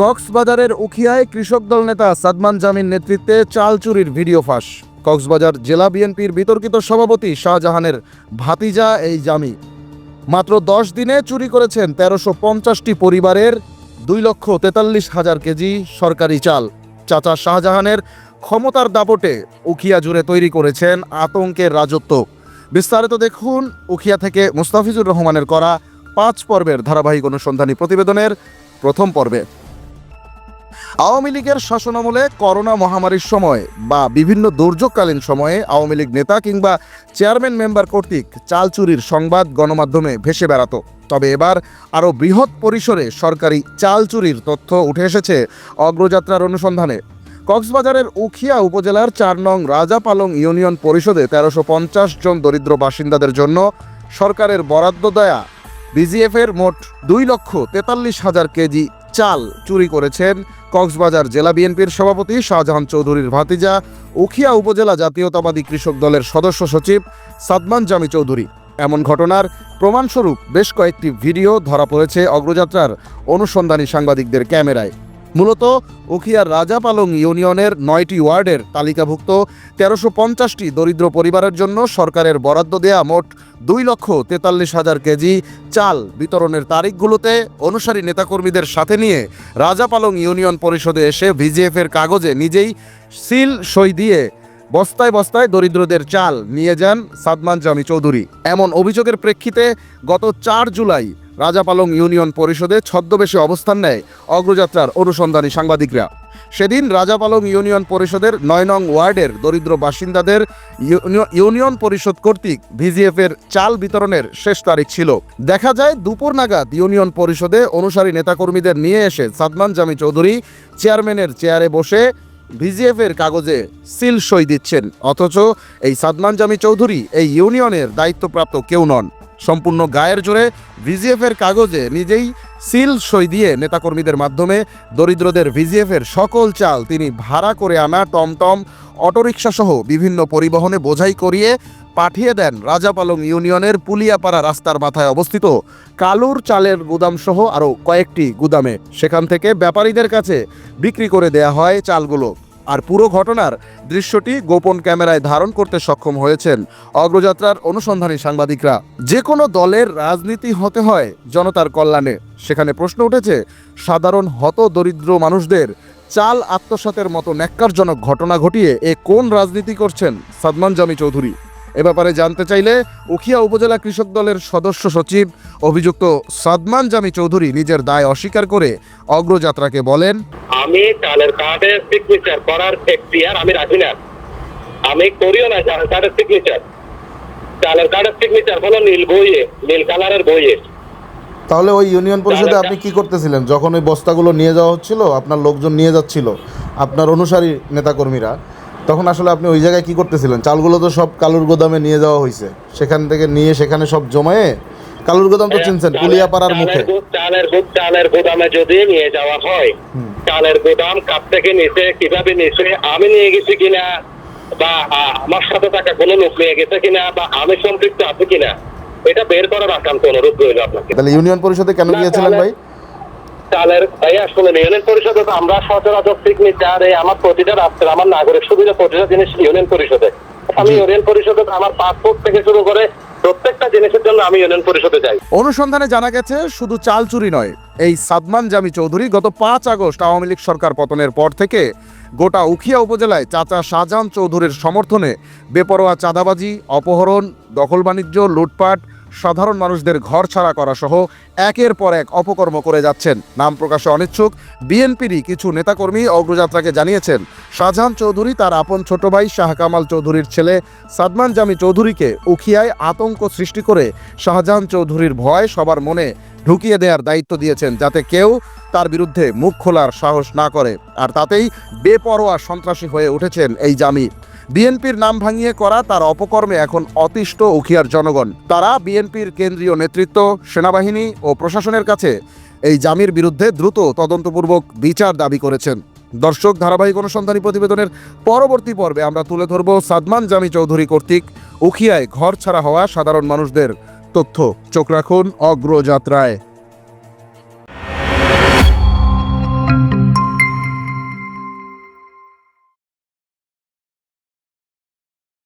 কক্সবাজারের উখিয়ায় কৃষক দল নেতা সাদমান জামির নেতৃত্বে চাল চুরির ভিডিও ফাঁস। কক্সবাজার জেলা বিএনপির বিতর্কিত সভাপতি শাহজাহানের ভাতিজা এই জামি মাত্র 10 দিনে চুরি করেছেন 1350টি পরিবারের 2,43,000 কেজি সরকারি চাল। চাচা শাহজাহানের ক্ষমতার দাপটে উখিয়া জুড়ে তৈরি করেছেন আতঙ্কের রাজত্ব। বিস্তারিত দেখুন উখিয়া থেকে মুস্তাফিজুর রহমানের করা 5 পর্বের ধারাবাহিক অনুসন্ধানী প্রতিবেদনের প্রথম পর্বে। আওয়ামী লীগের শাসনামলে করোনা মহামারীর সময় বা বিভিন্ন দুর্যোগকালীন সময়ে আওয়ামী লীগ নেতা কিংবা চেয়ারম্যান মেম্বার কর্তৃক চাল চুরির সংবাদ গণমাধ্যমে ভেসে বেড়াতো। তবে এবার আরও বৃহৎ পরিসরে সরকারি চাল চুরির তথ্য উঠে এসেছে অগ্রযাত্রার অনুসন্ধানে। কক্সবাজারের উখিয়া উপজেলার 4 নং রাজাপালং ইউনিয়ন পরিষদে 1350 জন দরিদ্র বাসিন্দাদের জন্য সরকারের বরাদ্দ দেয়া বিজিএফের মোট 2,43,000 কেজি চাল চুরি করেছেন কক্সবাজার জেলা বিএনপির সভাপতি শাহজাহান চৌধুরীর ভাতিজা উখিয়া উপজেলা জাতীয়তাবাদী কৃষক দলের সদস্য সচিব সাদমান জামি চৌধুরী। এমন ঘটনার প্রমাণস্বরূপ বেশ কয়েকটি ভিডিও ধরা পড়েছে অগ্রযাত্রার অনুসন্ধানী সাংবাদিকদের ক্যামেরায়। মূলত উখিয়ার রাজাপালং ইউনিয়নের 9টি ওয়ার্ডের তালিকাভুক্ত 1350টি দরিদ্র পরিবারের জন্য সরকারের বরাদ্দ দেয়া মোট 2,43,000 কেজি চাল বিতরণের তারিখগুলোতে অনুসারী নেতাকর্মীদের সাথে নিয়ে রাজাপালং ইউনিয়ন পরিষদে এসে ভিজিএফের কাগজে নিজেই সিল সই দিয়ে বস্তায় বস্তায় দরিদ্রদের চাল নিয়ে যান সাদমান জামি চৌধুরী। এমন অভিযোগের প্রেক্ষিতে গত 4 জুলাই রাজাপালং ইউনিয়ন পরিষদে ছদ্মবেশে অবস্থান নেয় অগ্রযাত্রার অনুসন্ধানী সাংবাদিকরা। সেদিন রাজাপালং ইউনিয়ন পরিষদের 9 নং ওয়ার্ডের দরিদ্র বাসিন্দাদের ইউনিয়ন পরিষদ কর্তৃক ভিজিএফের চাল বিতরণের শেষ তারিখ ছিল। দেখা যায় দুপুর নাগাদ ইউনিয়ন পরিষদে অনুসারী নেতাকর্মীদের নিয়ে এসে সাদমান জামি চৌধুরী চেয়ারম্যানের চেয়ারে বসে ভিজিএফের কাগজে সিল সই দিচ্ছেন। অথচ এই সাদমান জামি চৌধুরী এই ইউনিয়নের দায়িত্বপ্রাপ্ত কেউ নন। সম্পূর্ণ গায়ের জোরে ভিজিএফের কাগজে নিজেই সিল সই দিয়ে নেতাকর্মীদের মাধ্যমে দরিদ্রদের ভিজিএফের সকল চাল তিনি ভাড়া করে আনা টমটম, অটোরিকশা সহ বিভিন্ন পরিবহনে বোঝাই করিয়ে পাঠিয়ে দেন রাজাপালং ইউনিয়নের পুলিয়াপাড়া রাস্তার মাথায় অবস্থিত কালুর চালের গুদাম সহ আরও কয়েকটি গুদামে। সেখান থেকে ব্যাপারীদের কাছে বিক্রি করে দেয়া হয় চালগুলো। আর পুরো ঘটনার দৃশ্যটি গোপন ক্যামেরায় ধারণ করতে সক্ষম হয়েছেন অগ্রযাত্রার অনুসন্ধানী সাংবাদিকরা। যে কোনো দলের রাজনীতি হতে হয় জনতার কল্যাণে। সেখানে প্রশ্ন উঠেছে, সাধারণ হত দরিদ্র মানুষদের চাল আত্মসাতের মতো ন্যাক্কারজনক ঘটনা ঘটিয়ে কোন রাজনীতি করছেন সাদমান জামি চৌধুরী? এ ব্যাপারে জানতে চাইলে উখিয়া উপজেলা কৃষক দলের সদস্য সচিব অভিযুক্ত সাদমান জামি চৌধুরী নিজের দায় অস্বীকার করে অগ্রযাত্রাকে বলেন, আমি চালের কার্ডের সিগনেচার করার এখতিয়ার আমি রাখি না, আমি করিও না। চালের কার্ডের সিগনেচার হলো নীল বইয়ে, নীল কালারের বইয়ে। তাহলে ওই ইউনিয়ন পরিষদে আপনি কি করতেছিলেন যখন ওই বস্তাগুলো নিয়ে যাওয়া হচ্ছিল? আপনার লোকজন নিয়ে যাচ্ছিল, আপনার অনুসারী নেতাকর্মীরা, তখন আসলে আপনি ওই জায়গায় কি করতেছিলেন? চালগুলো তো সব কালুর গোদামে নিয়ে যাওয়া হয়েছে, সেখান থেকে নিয়ে সেখানে সব জমায়ে কালুর গোদাম তো চিনছেন, পুলিয়াপাড়ার মুখে। চালের গোদামে যদি নিয়ে যাওয়া হয়, চালের গোদাম কাপ থেকে নিচে কিভাবে নিচে, আমি নিয়ে গেছি কিনা বা আমার সাথে থাকা কোনো লোক নিয়ে গেছে কিনা বা আমি সম্পৃক্ত আছে কিনা, এটা বের করার আকান্ত অনুরোধ রইল আপনাকে। তাহলে ইউনিয়ন পরিষদে কেন গিয়েছিলেন ভাই? চালের ভাই আসলে ইউনিয়ন পরিষদে তো আমরা সচরাচর সিগনেচার আমার প্রতিটা রাস্তার আমার নাগরিক সুবিধা প্রতিটা জিনিস ইউনিয়ন পরিষদে। আমি ইউনিয়ন পরিষদে আমার পাসপোর্ট থেকে শুরু করে প্রত্যেকটা জিনিসের জন্য আমি ইউনিয়ন পরিষদে যাই। অনুসন্ধানে জানা গেছে শুধু চাল চুরি নয়, এই সাদমান জামি চৌধুরী গত 5 আগস্ট আওয়ামী লীগ সরকার পতনের পর থেকে গোটা উখিয়া উপজেলায় চাচা শাহজাহান চৌধুরীর সমর্থনে বেপরোয়া চাঁদাবাজি, অপহরণ, দখল বাণিজ্য, লুটপাট, সাধারণ মানুষদের ঘর ছাড়া করা সহ একের পর এক অপকর্ম করে যাচ্ছেন। নাম প্রকাশে অনিচ্ছুক বিএনপিরই কিছু নেতাকর্মী অগ্রযাত্রাকে জানিয়েছেন, শাহজাহান চৌধুরী তার আপন ছোট ভাই শাহ কামাল চৌধুরীর ছেলে সাদমান জামি চৌধুরীকে উখিয়ায় আতঙ্ক সৃষ্টি করে শাহজাহান চৌধুরীর ভয় সবার মনে ঢুকিয়ে দেওয়ার দায়িত্ব দিয়েছেন, যাতে কেউ তার বিরুদ্ধে মুখ খোলার সাহস না করে। আর তাতেই বেপরোয়া সন্ত্রাসী হয়ে উঠেছেন এই জামি। বিএনপির নাম ভাঙিয়ে করা তার অপকর্মে এখন অতিষ্ঠ উখিয়ার জনগণ। তারা বিএনপির কেন্দ্রীয় নেতৃত্ব, সেনাবাহিনী ও প্রশাসনের কাছে এই জামির বিরুদ্ধে দ্রুত তদন্তপূর্বক বিচার দাবি করেছেন। দর্শক, ধারাবাহিক অনুসন্ধানী প্রতিবেদনের পরবর্তী পর্বে আমরা তুলে ধরব সাদমান জামি চৌধুরী কর্তৃক উখিয়ায় ঘর ছাড়া হওয়া সাধারণ মানুষদের তথ্য। চোখ রাখুন অগ্রযাত্রায়।